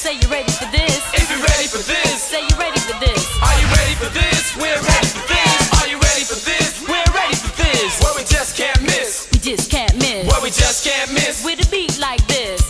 Say you're ready for this. If you're ready for this, say you're ready for this. Are you ready for this? We're ready for this. Are you ready for this? We're ready for this. Where we just can't miss. We just can't miss. Where we just can't miss. With a beat like this.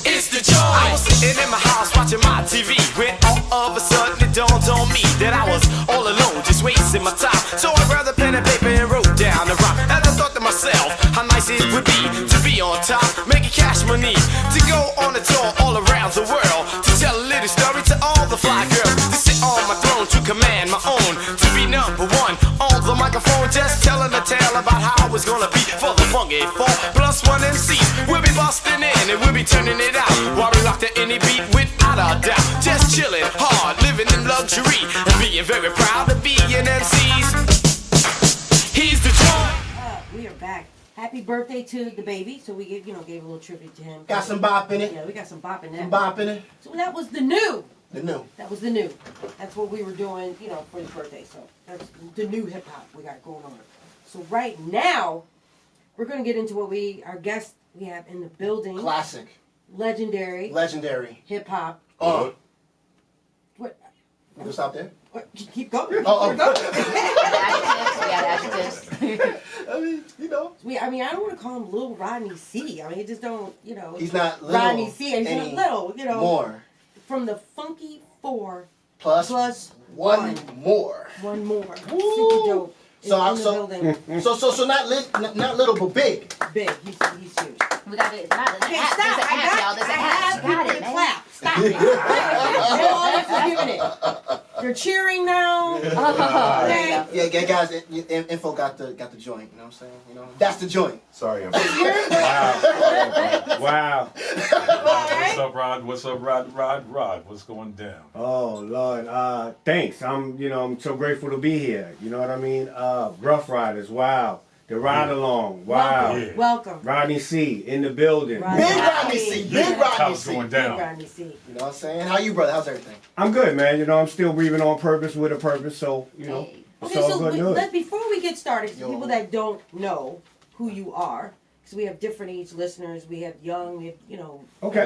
It's the joy. I was sitting in my house watching my TV when all of a sudden it dawned on me that I was all alone, just wasting my time. So I grabbed a pen and paper and wrote down a rhyme. And I thought to myself how nice it would be to be on top, making cash money, to go on a tour all around the world, to tell a little story to all the fly girls, to sit on my throne, to command my own, to be number one on the microphone, just telling a tale about how it's gonna be for the funky 4+1 MCs. We'll be busting in and we'll be turning it out while we rock to any beat without a doubt. Just chilling hard, living in luxury, and being very proud to be an MCs. He's the joy. We are back. Happy birthday to the baby. So we gave a little tribute to him. Got some bop in it. Yeah, we got some bop in that. Some bop in it. So that was the new. The new. That was the new. That's what we were doing, for his birthday. So that's the new hip hop we got going on. So right now, we're gonna get into our guest we have in the building. Classic. Legendary. Legendary. Hip hop. What? You can stop there. What? Keep going. Oh. We got adjectives. I mean, I don't want to call him Little Rodney Cee. I mean, he just don't, He's not little. Rodney Cee. He's not little, More. From the Funky 4 plus one more. One more. Woo. Super dope. So not little but big. Big. He's huge. We got it. Stop. Okay, stop. There's an app, y'all. There's an app. Got it, man. Clap. Stop it. They're all forgiving it. They're cheering now. Okay. Yeah, guys. Info got the joint. You know what I'm saying? That's the joint. Sorry, I'm. Wow. What's up, Rod? What's up, Rod? What's going down? Oh Lord, thanks. I'm so grateful to be here. You know what I mean? Rough Riders, wow. The ride along, wow. Welcome. Rodney Cee in the building. Big Rodney Cee. Big Rodney Cee. Going down. Big Rodney Cee. You know what I'm saying? How you, brother? How's everything? I'm good, man. I'm still breathing on purpose with a purpose, so it's Okay, all so good news. before we get started, for people that don't know who you are, because we have different age listeners, we have young, we have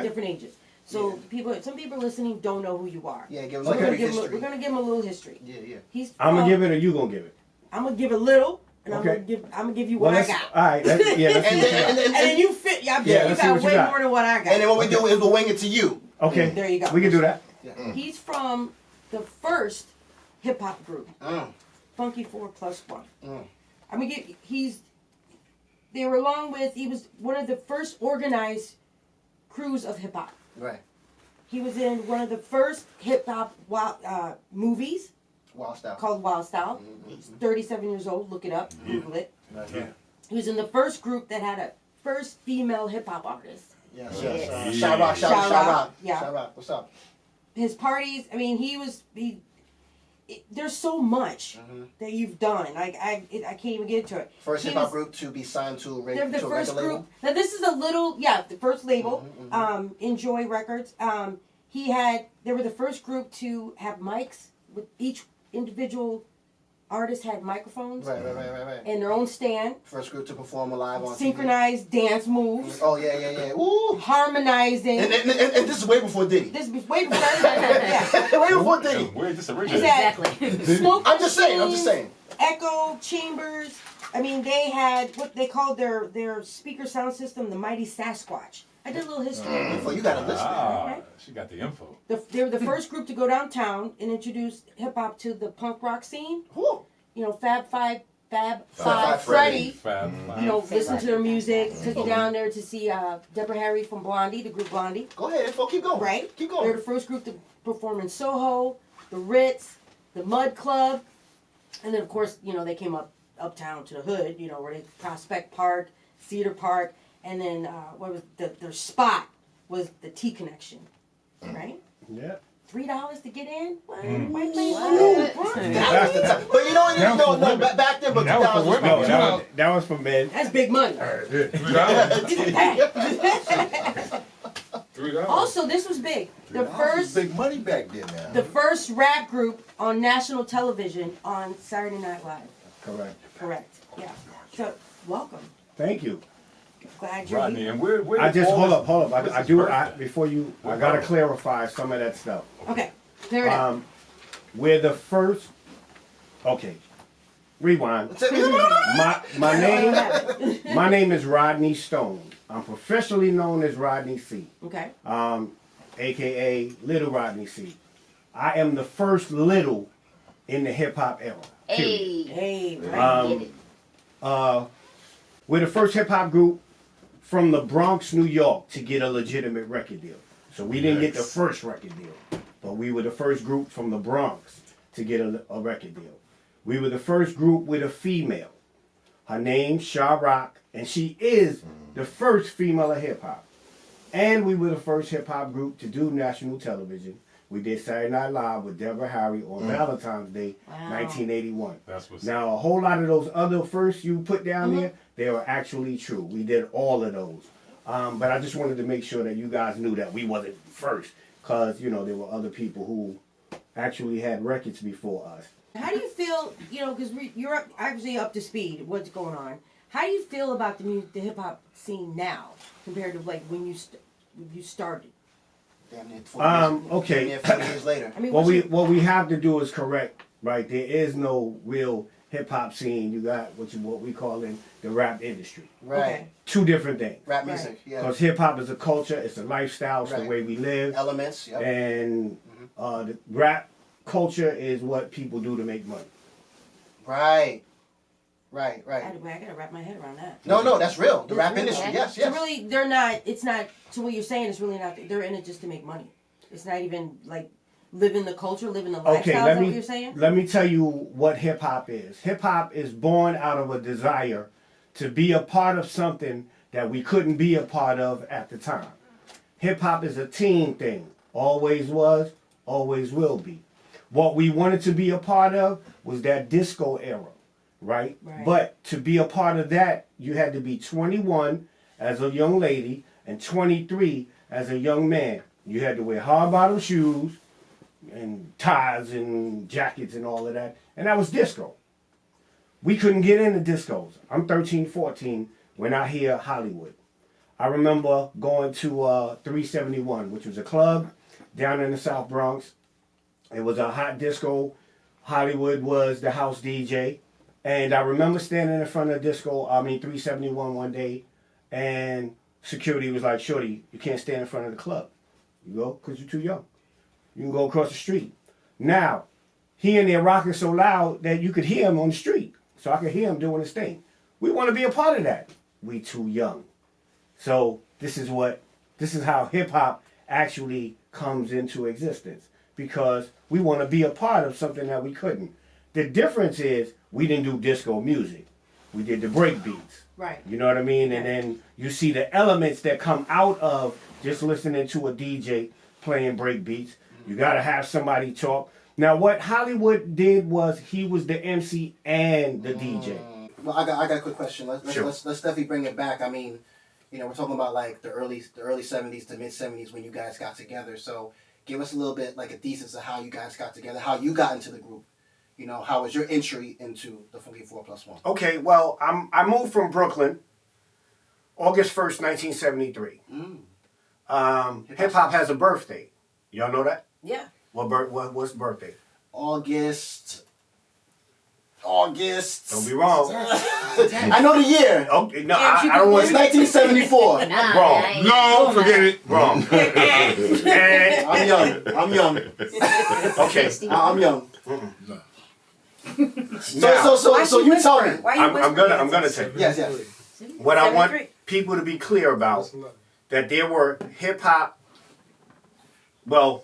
different ages. So some people listening don't know who you are. Yeah, give us We're a gonna brief give history. we're gonna give him a little history. Yeah. I'm gonna give it or you gonna give it? I'm gonna give a little, and I'm gonna give you what I got. All right, let's see what you got. And then you fit. You let's see got what you way got. more than what I got. And then what we do is we'll wing it to you. Okay. There you go. We can do that. He's from the first hip hop group, Funky 4+1. I mean, he was one of the first organized crews of hip hop. Right. He was in one of the first hip hop movies. Wild Style. Called Wild Style. He's 37 years old. Look it up. Google it. Yeah. He was in the first group that had a first female hip hop artist. Yes. Shout rock. Yeah. Shout rock. What's up? His parties. I mean, there's so much that you've done. I can't even get into it. First hip hop group to be signed to a They're the to a first record group. label. Now this is the first label. Enjoy Records. They were the first group to have mics. With each individual artist had microphones. Right. And their own stand. First group to perform live on synchronized TV. Dance moves. Oh yeah. Woo. Harmonizing. And this is way before Diddy. This is way before everybody. Yeah. Way before Diddy. Where this originated? Exactly. Smoke I'm just machines, saying. Echo chambers. I mean, they had what they called their speaker sound system, the Mighty Sasquatch. I did a little history. Info, you gotta listen. Okay. She got the info. They were the first group to go downtown and introduce hip hop to the punk rock scene. Woo. Fab Five Freddy. Freddy. Listen to their music. Took you down there to see Deborah Harry from Blondie, the group Blondie. Go ahead, Info, keep going. Right? Keep going. They were the first group to perform in Soho, the Ritz, the Mud Club, and then of course, they came uptown to the hood, where they Prospect Park, Cedar Park, and then what was their spot was the T Connection, right? Yeah. $3 to get in? What? That's the time. But you know what it is? No, back then, but That was for women. No, that was for men. That's big money. $3. Also, this was big. The first big money back then. Now. The first rap group on national television on Saturday Night Live. Correct. Correct. Yeah. So, welcome. Thank you. Glad you're Rodney, here. and where I just all hold this- up. this I is do. perfect. Before you, I gotta clarify some of that stuff. Okay, clear it up. We're the first. Okay, rewind. My name is Rodney Stone. I'm professionally known as Rodney Cee, Okay. aka Little Rodney Cee. I am the first little in the hip hop era. Period. Hey. Hey, right. Get it. We're the first hip hop group from the Bronx, New York, to get a legitimate record deal. So we didn't get the first record deal, but we were the first group from the Bronx to get a record deal. We were the first group with a female. Her name's Sha Rock, and she is the first female of hip hop. And we were the first hip hop group to do national television. We did Saturday Night Live with Deborah Harry on Valentine's Day, 1981. That's what's Now, a whole lot of those other firsts you put down there, they were actually true. We did all of those. But I just wanted to make sure that you guys knew that we wasn't first, because, you know, there were other people who actually had records before us. How do you feel, you know, because you're obviously up to speed, what's going on. How do you feel about the hip hop scene now compared to like when you started? Damn near 40 years. Okay. Damn near 40 years later. I mean, What we have to do is correct, right? There is no real hip hop scene. You got what we call in the rap industry. Right. Okay. Two different things. Rap music, yeah. Because hip hop is a culture, it's a lifestyle, it's the Right. way we live. Elements, yep. And the rap culture is what people do to make money. Right. I gotta wrap my head around that. No, that's real. The It's rap real. industry, yes, So yes. really, it's not, to what you're saying, it's really not, they're in it just to make money. It's not even like living the culture, living the lifestyle, Okay, is that what you're saying? let me tell you what hip hop is. Hip hop is born out of a desire to be a part of something that we couldn't be a part of at the time. Hip hop is a teen thing. Always was, always will be. What we wanted to be a part of was that disco era, right? But to be a part of that, you had to be 21 as a young lady and 23 as a young man. You had to wear hard bottom shoes and ties and jackets and all of that. And that was disco. We couldn't get into discos. I'm 13, 14 when I hear Hollywood. I remember going to 371, which was a club down in the South Bronx. It was a hot disco. Hollywood was the house DJ. And I remember standing in front of 371 one day, and security was like, "Shorty, you can't stand in front of the club." You go, because you're too young. You can go across the street. Now, he in there rocking so loud that you could hear him on the street. So I could hear him doing his thing. We want to be a part of that. We too young. So this is how hip hop actually comes into existence. Because we want to be a part of something that we couldn't. The difference is we didn't do disco music. We did the break beats. Right. You know what I mean? And then you see the elements that come out of just listening to a DJ playing break beats. You got to have somebody talk. Now, what Hollywood did was he was the MC and the DJ. Well, I got a quick question. Sure. Let's definitely bring it back. I mean, you know, we're talking about like the early 70s to mid 70s when you guys got together. So give us a little bit like a thesis of how you guys got together, how you got into the group. You know, how was your entry into the Funky 4+1? Okay, well, I moved from Brooklyn, August 1st, 1973. Hip hop has a birthday. Y'all know that? Yeah. What's the birthday? August. Don't be wrong. I know the year. Okay, no, Yeah, I don't want It's to. 1974. Wrong. No, forget it. Wrong. And- I'm young. okay. I'm young. Now, So you tell me. Why you I'm gonna tell you. Yes. What I want 73. people to be clear about, that there were hip hop, well,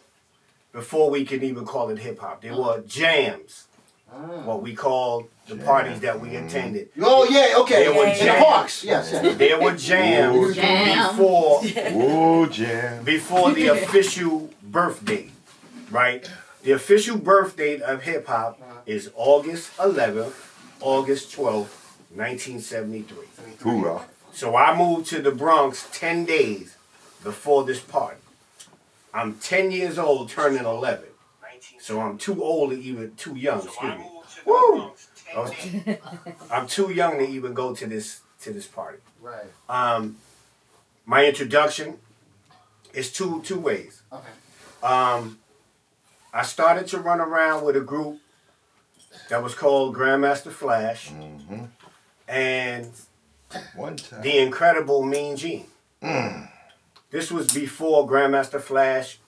before we can even call it hip hop, there were jams, what we called the parties that we attended. Oh yeah, okay. There were In the jams. parks. Yes. There were jams Jam. before the official birth date, right? The official birth date of hip hop is August 11th, August 12th, 1973. Hoorah. So I moved to the Bronx 10 days before this party. I'm 10 years old, turning 11. So I'm too old to even, too young, excuse me. Woo! I'm too young to even go to this party. Right. my introduction is two ways. Okay. I started to run around with a group that was called Grandmaster Flash and One time. the incredible Mean Gene. This was before Grandmaster Flash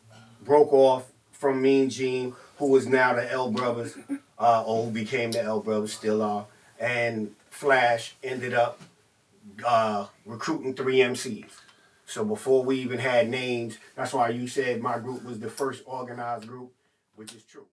broke off from Mean Gene, who was now the L Brothers, or who became the L Brothers, still are. And Flash ended up recruiting 3 MCs. So before we even had names, that's why you said my group was the first organized group, which is true.